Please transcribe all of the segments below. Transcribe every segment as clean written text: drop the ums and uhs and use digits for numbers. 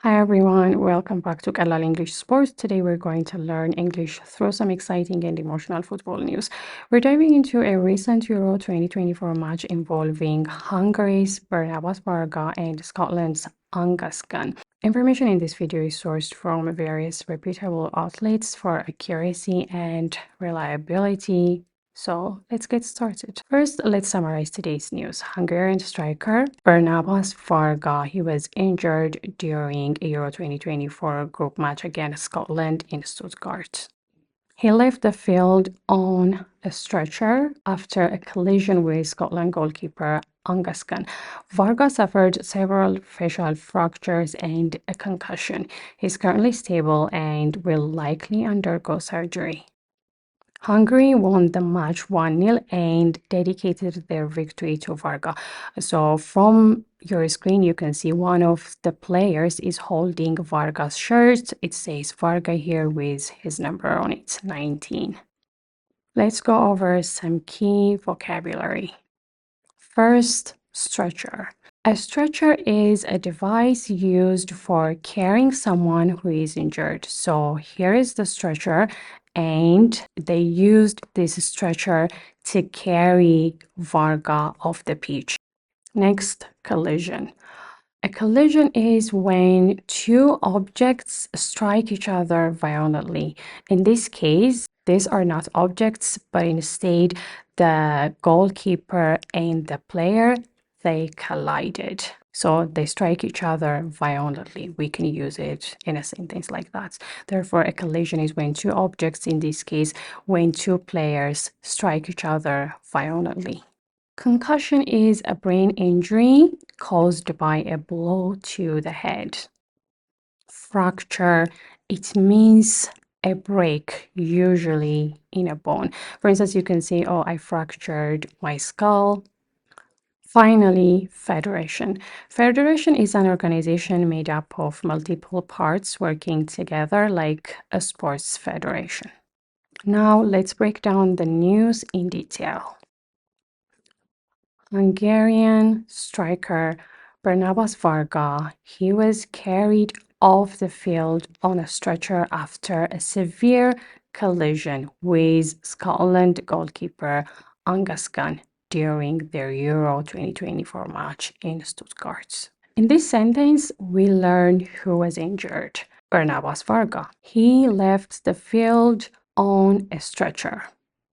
Hi everyone, welcome back to Kalal English Sports. Today we're going to learn English through some exciting and emotional football news. We're diving into a recent Euro 2024 match involving Hungary's Barnabas Verga and Scotland's Angus Gunn. Information in this video is sourced from various reputable outlets for accuracy and reliability. So let's get started. First, let's summarize today's news. Hungarian striker Barnabas Verga, he was injured during a Euro 2024 group match against Scotland in Stuttgart. He left the field on a stretcher after a collision with Scotland goalkeeper Angus Gunn. Verga suffered several facial fractures and a concussion. He's currently stable and will likely undergo surgery. Hungary won the match 1-0 and dedicated their victory to Verga. So from your screen, you can see one of the players is holding Verga's shirt. It says Verga here with his number on it, 19. Let's go over some key vocabulary. First, stretcher. A stretcher is a device used for carrying someone who is injured. So here is the stretcher, and they used this stretcher to carry Verga off the pitch. Next, collision. A collision is when two objects strike each other violently. In this case, these are not objects, but instead the goalkeeper and the player, they collided. So they strike each other violently. We can use it in a sentence like that. Therefore, a collision is when two objects, in this case, when two players strike each other violently. Concussion is a brain injury caused by a blow to the head. Fracture, it means a break, usually in a bone. For instance, you can say, oh, I fractured my skull. Finally, federation. Federation is an organization made up of multiple parts working together like a sports federation. Now, let's break down the news in detail. Hungarian striker Barnabas Verga, he was carried off the field on a stretcher after a severe collision with Scotland goalkeeper Angus Gunn during their Euro 2024 match in Stuttgart. In this sentence, we learn who was injured. Barnabas Verga. He left the field on a stretcher.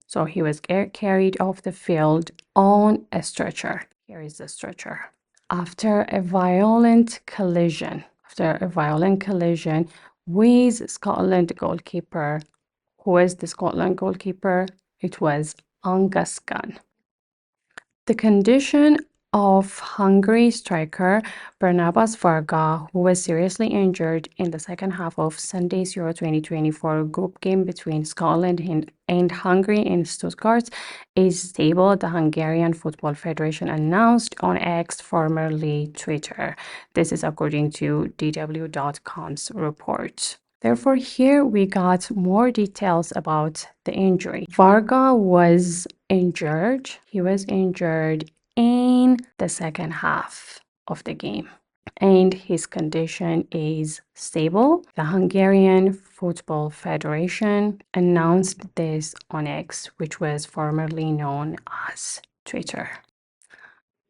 So he was carried off the field on a stretcher. Here is the stretcher. After a violent collision with Scotland goalkeeper. Who is the Scotland goalkeeper? It was Angus Gunn. The condition of Hungary striker Barnabas Verga, who was seriously injured in the second half of Sunday's Euro 2024 group game between Scotland and Hungary in Stuttgart, is stable, the Hungarian Football Federation announced on X, formerly Twitter. This is according to DW.com's report. Therefore, here we got more details about the injury. Verga was injured. He was injured in the second half of the game, and his condition is stable. The Hungarian Football Federation announced this on X, which was formerly known as Twitter.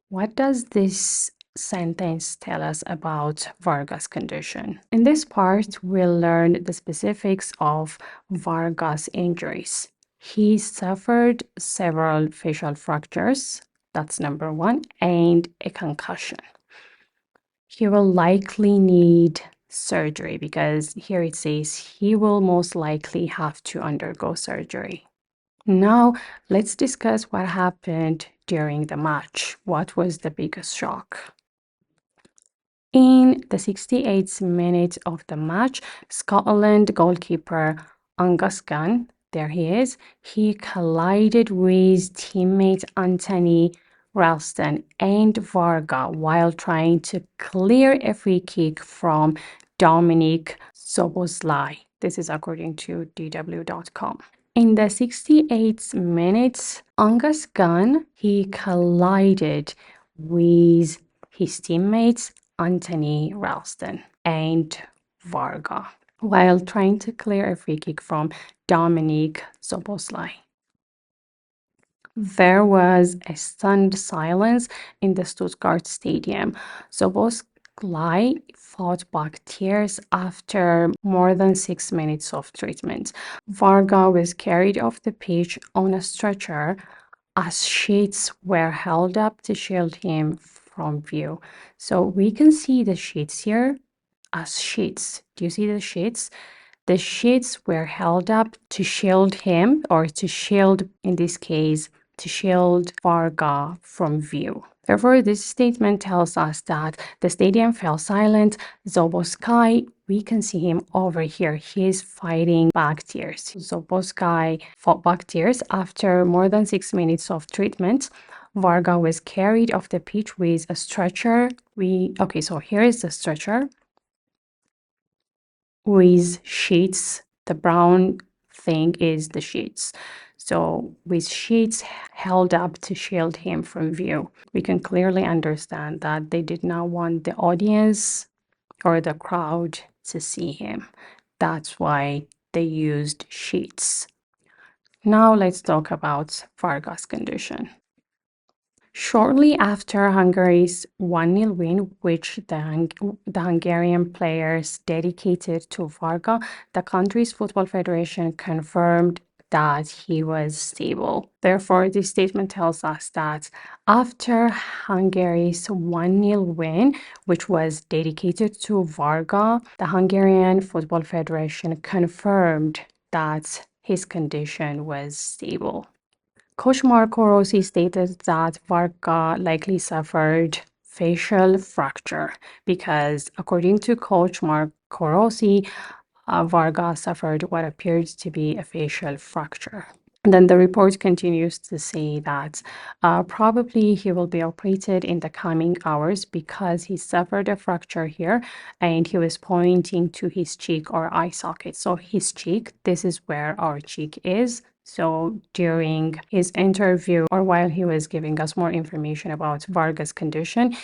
What does this sentence tell us about Verga's condition? In this part, we'll learn the specifics of Verga's injuries. He suffered several facial fractures, that's number one, and a concussion. He will likely need surgery because here it says he will most likely have to undergo surgery. Now, let's discuss what happened during the match. What was the biggest shock? In the 68th minute of the match, Scotland goalkeeper Angus Gunn, there he is, he collided with teammate Anthony Ralston and Verga while trying to clear a free kick from Dominic Szoboszlai. This is according to DW.com. In the 68th minute, Angus Gunn, he collided with his teammates Anthony Ralston. and Varga while trying to clear a free kick from Dominik Szoboszlai. There was a stunned silence in the Stuttgart stadium. Szoboszlai fought back tears after more than 6 minutes of treatment. Varga was carried off the pitch on a stretcher as sheets were held up to shield him from view. So we can see the sheets here as sheets. Do you see the sheets? The sheets were held up to shield him, or to shield, in this case, to shield Varga from view. Therefore, this statement tells us that the stadium fell silent. Szoboszlai, we can see him over here. He's fighting back tears. Szoboszlai fought back tears after more than 6 minutes of treatment. Varga was carried off the pitch with a stretcher. Okay, so here is the stretcher with sheets. The brown thing is the sheets. So with sheets held up to shield him from view, we can clearly understand that they did not want the audience or the crowd to see him. That's why they used sheets. Now let's talk about Varga's condition. Shortly after Hungary's 1-0 win, which the Hungarian players dedicated to Varga, the country's football federation confirmed that he was stable. Therefore, this statement tells us that after Hungary's 1-0 win, which was dedicated to Varga, the Hungarian Football Federation confirmed that his condition was stable. Coach Marco Rossi stated that Varga likely suffered facial fracture because, according to Coach Marco Rossi, Varga suffered what appeared to be a facial fracture. And then the report continues to say that probably he will be operated in the coming hours because he suffered a fracture here and he was pointing to his cheek or eye socket. So his cheek, this is where our cheek is. So during his interview or while he was giving us more information about Varga's condition,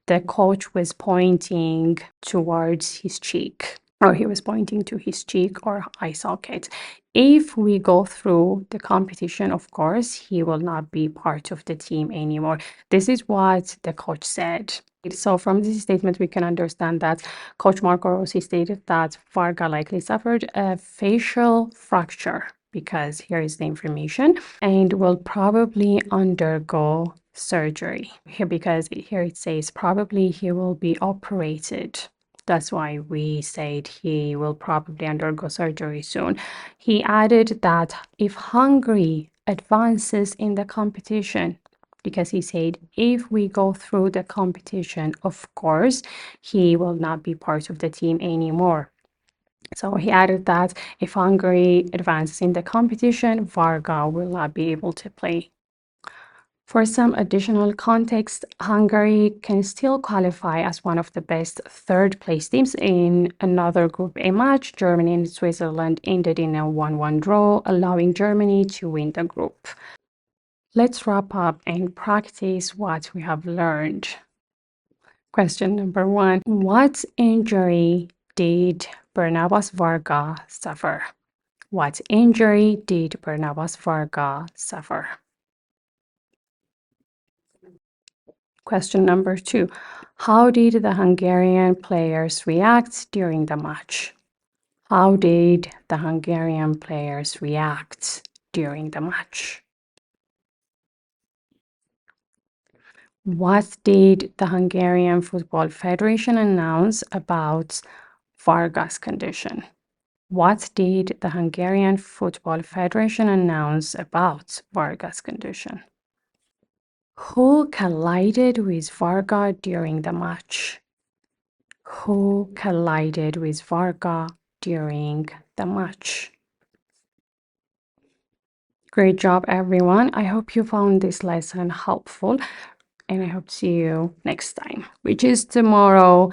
the coach was pointing towards his cheek, or he was pointing to his cheek or eye socket. If we go through the competition, of course, he will not be part of the team anymore. This is what the coach said. So from this statement, we can understand that Coach Marco Rossi stated that Varga likely suffered a facial fracture, because here is the information, and will probably undergo surgery. Here, because here it says probably he will be operated. That's why we said he will probably undergo surgery soon. He added that if Hungary advances in the competition, because he said if we go through the competition, of course, he will not be part of the team anymore. So he added that if Hungary advances in the competition, Varga will not be able to play. For some additional context, Hungary can still qualify as one of the best third-place teams. In another Group A match, Germany and Switzerland ended in a 1-1 draw, allowing Germany to win the group. Let's wrap up and practice what we have learned. Question number 1. What injury did Barnabas Verga suffer? What injury did Barnabas Verga suffer? Question number 2. How did the Hungarian players react during the match? How did the Hungarian players react during the match? What did the Hungarian Football Federation announce about Varga's condition? What did the Hungarian Football Federation announce about Varga's condition? Who collided with Varga during the match? Who collided with Varga during the match? Great job, everyone. I hope you found this lesson helpful, and I hope to see you next time, which is tomorrow.